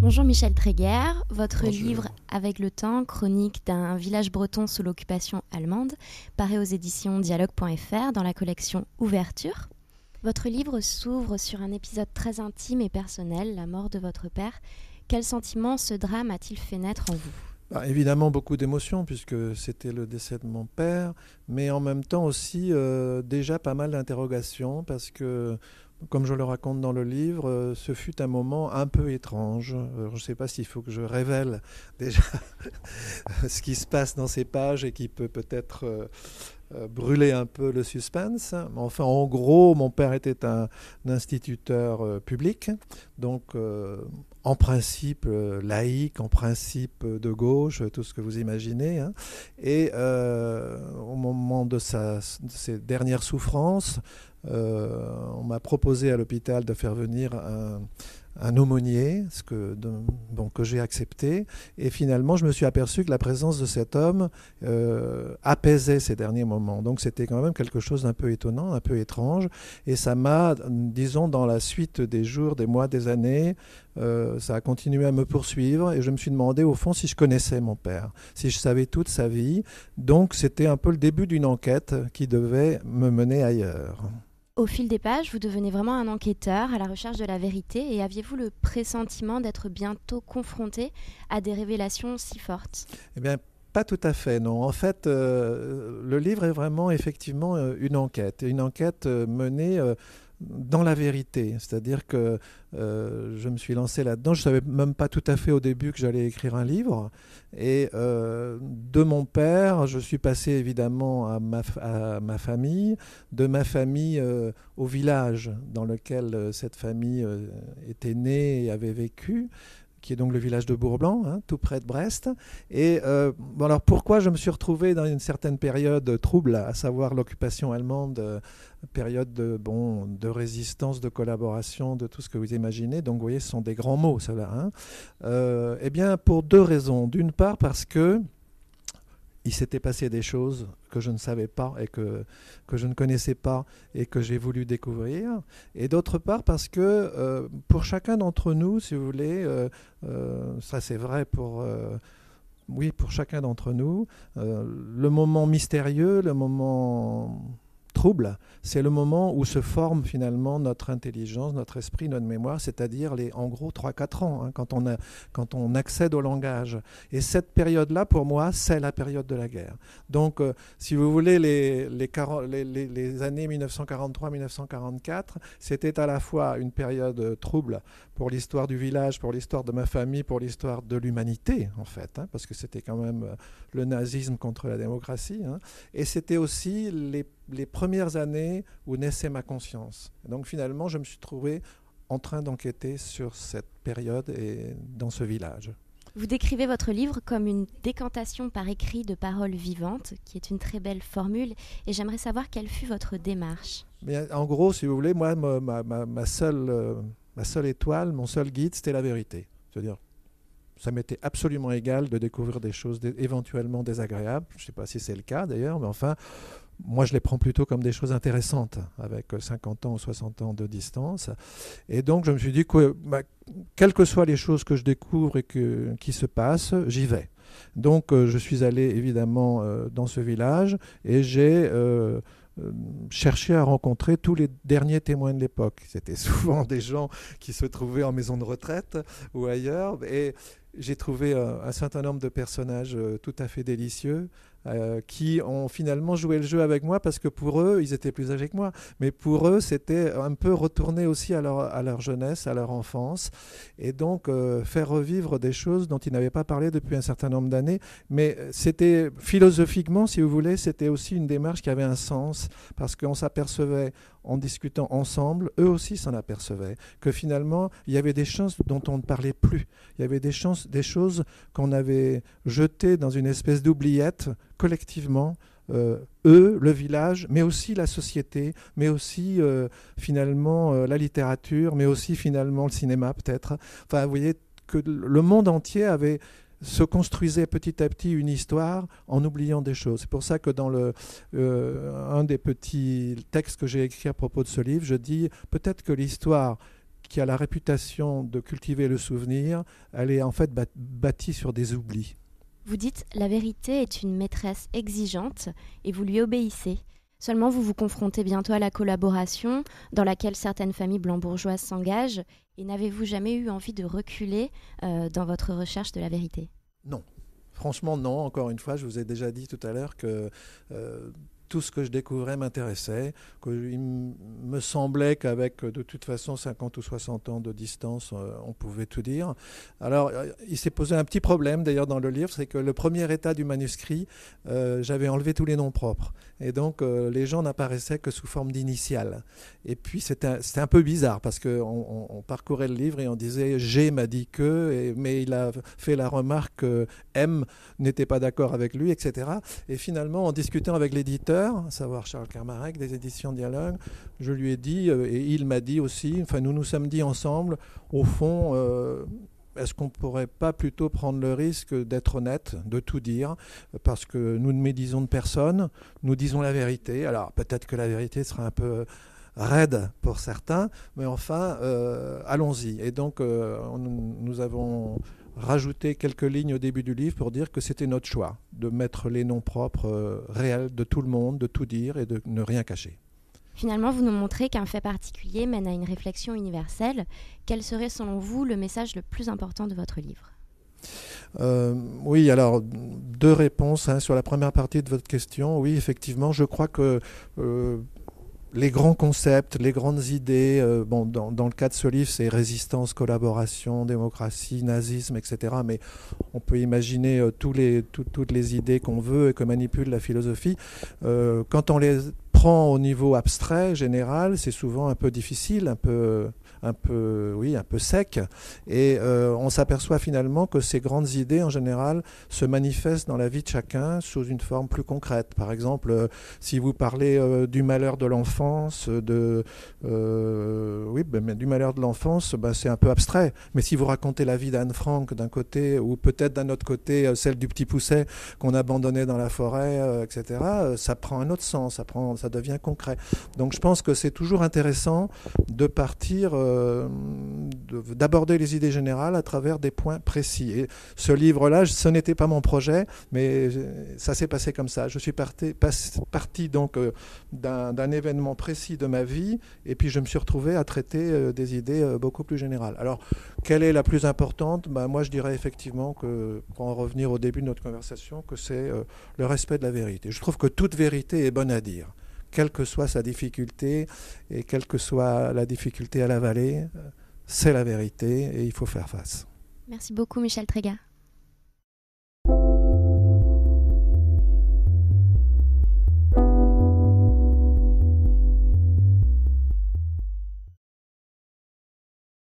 Bonjour Michel Tréguer, votre Bonjour. livre Avec le temps, chronique d'un village breton sous l'occupation allemande, paraît aux éditions dialogue.fr dans la collection Ouverture. Votre livre s'ouvre sur un épisode très intime et personnel, la mort de votre père. Quel sentiment ce drame a-t-il fait naître en vous ? Évidemment beaucoup d'émotions puisque c'était le décès de mon père, mais en même temps aussi déjà pas mal d'interrogations parce que, comme je le raconte dans le livre, ce fut un moment un peu étrange. Je ne sais pas s'il faut que je révèle déjà ce qui se passe dans ces pages et qui peut peut-être brûler un peu le suspense. Enfin, en gros, mon père était un instituteur public, donc en principe laïque, en principe de gauche, tout ce que vous imaginez. Hein. Et au moment de ses dernières souffrances, on m'a proposé à l'hôpital de faire venir un aumônier, que j'ai accepté. Et finalement, je me suis aperçu que la présence de cet homme apaisait ces derniers moments. Donc c'était quand même quelque chose d'un peu étonnant, un peu étrange. Et ça m'a, disons, dans la suite des jours, des mois, des années, ça a continué à me poursuivre. Et je me suis demandé, au fond, si je connaissais mon père, si je savais toute sa vie. Donc c'était un peu le début d'une enquête qui devait me mener ailleurs. Au fil des pages, vous devenez vraiment un enquêteur à la recherche de la vérité et aviez-vous le pressentiment d'être bientôt confronté à des révélations si fortes ? Eh bien, pas tout à fait, non. En fait, le livre est vraiment effectivement une enquête menée dans la vérité. C'est-à-dire que je me suis lancé là-dedans. Je ne savais même pas tout à fait au début que j'allais écrire un livre. Et de mon père, je suis passé évidemment à ma famille, de ma famille au village dans lequel cette famille était née et avait vécu, qui est donc le village de Bourblanc, hein, tout près de Brest. Et alors pourquoi je me suis retrouvé dans une certaine période trouble, à savoir l'occupation allemande, période de résistance, de collaboration, de tout ce que vous imaginez. Donc vous voyez, ce sont des grands mots, cela. Hein. Eh bien, pour deux raisons. D'une part, parce que il s'était passé des choses que je ne savais pas et que je ne connaissais pas et que j'ai voulu découvrir. Et d'autre part parce que pour chacun d'entre nous, si vous voulez, ça c'est vrai pour chacun d'entre nous, le moment mystérieux, le moment trouble, c'est le moment où se forme finalement notre intelligence, notre esprit, notre mémoire, c'est-à-dire en gros 3-4 ans, hein, quand on accède au langage. Et cette période-là, pour moi, c'est la période de la guerre. Donc, si vous voulez, les années 1943-1944, c'était à la fois une période trouble pour l'histoire du village, pour l'histoire de ma famille, pour l'histoire de l'humanité, en fait, hein, parce que c'était quand même le nazisme contre la démocratie. Hein, et c'était aussi les premières années où naissait ma conscience. Donc finalement, je me suis trouvé en train d'enquêter sur cette période et dans ce village. Vous décrivez votre livre comme une décantation par écrit de paroles vivantes, qui est une très belle formule, et j'aimerais savoir quelle fut votre démarche. Mais en gros, si vous voulez, moi, ma seule étoile, mon seul guide, c'était la vérité. C'est-à-dire, ça m'était absolument égal de découvrir des choses éventuellement désagréables. Je ne sais pas si c'est le cas d'ailleurs, mais enfin, moi je les prends plutôt comme des choses intéressantes, avec 50 ans ou 60 ans de distance. Et donc je me suis dit que, quelles que soient les choses que je découvre et qui se passent, j'y vais. Donc je suis allé évidemment dans ce village et j'ai chercher à rencontrer tous les derniers témoins de l'époque. C'était souvent des gens qui se trouvaient en maison de retraite ou ailleurs. Et j'ai trouvé un certain nombre de personnages tout à fait délicieux qui ont finalement joué le jeu avec moi parce que pour eux, ils étaient plus âgés que moi. Mais pour eux, c'était un peu retourner aussi à leur jeunesse, à leur enfance. Et donc, faire revivre des choses dont ils n'avaient pas parlé depuis un certain nombre d'années. Mais c'était, philosophiquement, si vous voulez, c'était aussi une démarche qui avait un sens parce qu'on s'apercevait, en discutant ensemble, eux aussi s'en apercevaient, que finalement, il y avait des choses dont on ne parlait plus. Il y avait des choses qu'on avait jetées dans une espèce d'oubliette, collectivement, eux, le village, mais aussi la société, mais aussi finalement la littérature, mais aussi finalement le cinéma peut-être. Enfin, vous voyez que le monde entier se construisait petit à petit une histoire en oubliant des choses. C'est pour ça que dans un des petits textes que j'ai écrit à propos de ce livre, je dis peut-être que l'histoire qui a la réputation de cultiver le souvenir, elle est en fait bâtie sur des oublis. Vous dites « La vérité est une maîtresse exigeante et vous lui obéissez ». Seulement, vous vous confrontez bientôt à la collaboration dans laquelle certaines familles blanc-bourgeoises s'engagent. Et n'avez-vous jamais eu envie de reculer dans votre recherche de la vérité ? Non. Franchement, non. Encore une fois, je vous ai déjà dit tout à l'heure que tout ce que je découvrais m'intéressait, qu'il me semblait qu'avec de toute façon 50 ou 60 ans de distance, on pouvait tout dire. Alors, il s'est posé un petit problème d'ailleurs dans le livre, c'est que le premier état du manuscrit, j'avais enlevé tous les noms propres. Et donc, les gens n'apparaissaient que sous forme d'initiales. Et puis, c'était un peu bizarre parce qu'on parcourait le livre et on disait « G m'a dit que », mais il a fait la remarque que M n'était pas d'accord avec lui, etc. Et finalement, en discutant avec l'éditeur, à savoir Charles Kermarek des éditions Dialogue, je lui ai dit, et il m'a dit aussi, enfin nous nous sommes dit ensemble, au fond, est-ce qu'on ne pourrait pas plutôt prendre le risque d'être honnête, de tout dire, parce que nous ne médisons de personne, nous disons la vérité. Alors peut-être que la vérité sera un peu raide pour certains, mais enfin, allons-y. Et donc, nous avons rajouté quelques lignes au début du livre pour dire que c'était notre choix, de mettre les noms propres réels de tout le monde, de tout dire et de ne rien cacher. Finalement, vous nous montrez qu'un fait particulier mène à une réflexion universelle. Quel serait, selon vous, le message le plus important de votre livre ? Oui, alors, deux réponses sur la première partie de votre question. Oui, effectivement, je crois que les grands concepts, les grandes idées, dans le cas de ce livre, c'est résistance, collaboration, démocratie, nazisme, etc. Mais on peut imaginer toutes les idées qu'on veut et que manipule la philosophie. Quand on les prend au niveau abstrait, général, c'est souvent un peu difficile, un peu sec. Et on s'aperçoit finalement que ces grandes idées, en général, se manifestent dans la vie de chacun sous une forme plus concrète. Par exemple, si vous parlez du malheur de l'enfance, du malheur de l'enfance, c'est un peu abstrait. Mais si vous racontez la vie d'Anne Frank d'un côté, ou peut-être d'un autre côté, celle du petit Pousset qu'on abandonnait dans la forêt, etc., ça prend un autre sens, ça devient concret. Donc je pense que c'est toujours intéressant de partir d'aborder les idées générales à travers des points précis. Et ce livre-là, ce n'était pas mon projet, mais ça s'est passé comme ça. Je suis parti donc d'un événement précis de ma vie, et puis je me suis retrouvé à traiter des idées beaucoup plus générales. Alors, quelle est la plus importante ? Moi, je dirais effectivement que, pour en revenir au début de notre conversation, que c'est le respect de la vérité. Je trouve que toute vérité est bonne à dire, quelle que soit sa difficulté et quelle que soit la difficulté à l'avaler, c'est la vérité et il faut faire face. Merci beaucoup Michel Trégat.